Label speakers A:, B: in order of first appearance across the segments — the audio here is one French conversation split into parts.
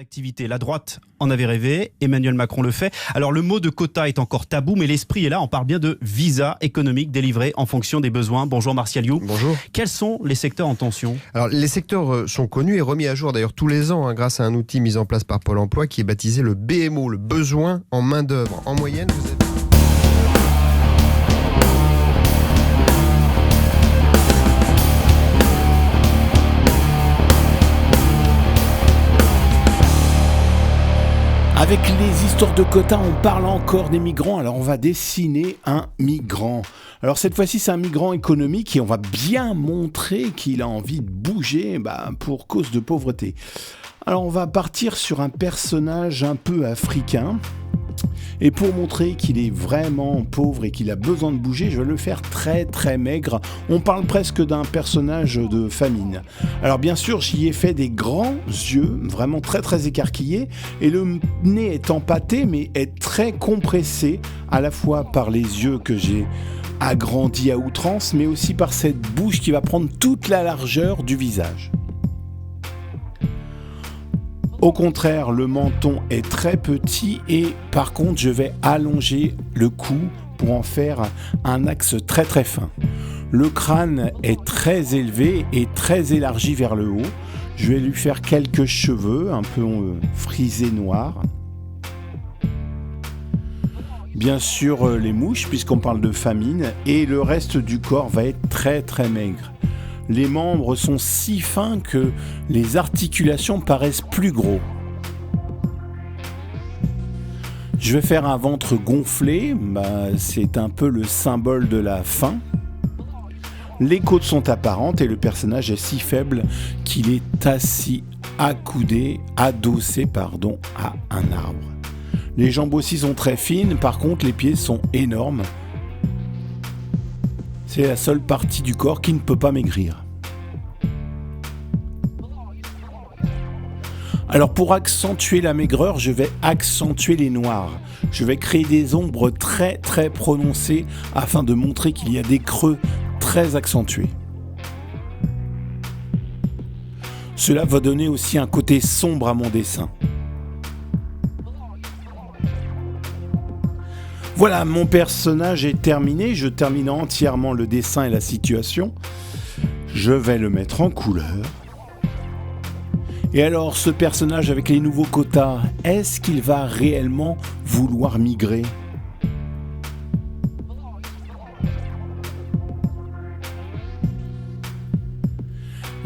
A: d'activité. La droite en avait rêvé, Emmanuel Macron le fait. Alors le mot de quota est encore tabou, mais l'esprit est là. On parle bien de visa économique délivré en fonction des besoins. Bonjour Martial You.
B: Bonjour.
A: Quels sont les secteurs en tension ?
B: Alors les secteurs sont connus et remis à jour d'ailleurs tous les ans grâce à un outil mis en place par Pôle emploi qui est baptisé le BMO, le besoin en main d'œuvre. En moyenne, vous êtes...
C: Avec les histoires de quotas, on parle encore des migrants, alors on va dessiner un migrant. Alors cette fois-ci, c'est un migrant économique et on va bien montrer qu'il a envie de bouger pour cause de pauvreté. Alors on va partir sur un personnage un peu africain. Et pour montrer qu'il est vraiment pauvre et qu'il a besoin de bouger, je vais le faire très très maigre. On parle presque d'un personnage de famine. Alors bien sûr, j'y ai fait des grands yeux, vraiment très très écarquillés, et le nez est empâté mais est très compressé, à la fois par les yeux que j'ai agrandis à outrance, mais aussi par cette bouche qui va prendre toute la largeur du visage. Au contraire, le menton est très petit et par contre, je vais allonger le cou pour en faire un axe très très fin. Le crâne est très élevé et très élargi vers le haut. Je vais lui faire quelques cheveux un peu frisés noirs. Bien sûr, les mouches, puisqu'on parle de famine, et le reste du corps va être très très maigre. Les membres sont si fins que les articulations paraissent plus gros. Je vais faire un ventre gonflé, c'est un peu le symbole de la faim. Les côtes sont apparentes et le personnage est si faible qu'il est adossé à un arbre. Les jambes aussi sont très fines, par contre les pieds sont énormes. C'est la seule partie du corps qui ne peut pas maigrir. Alors pour accentuer la maigreur, je vais accentuer les noirs. Je vais créer des ombres très très prononcées afin de montrer qu'il y a des creux très accentués. Cela va donner aussi un côté sombre à mon dessin. Voilà, mon personnage est terminé. Je termine entièrement le dessin et la situation. Je vais le mettre en couleur. Et alors, ce personnage avec les nouveaux quotas, est-ce qu'il va réellement vouloir migrer ?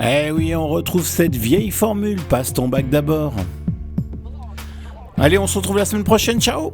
C: Eh oui, on retrouve cette vieille formule. Passe ton bac d'abord. Allez, on se retrouve la semaine prochaine. Ciao !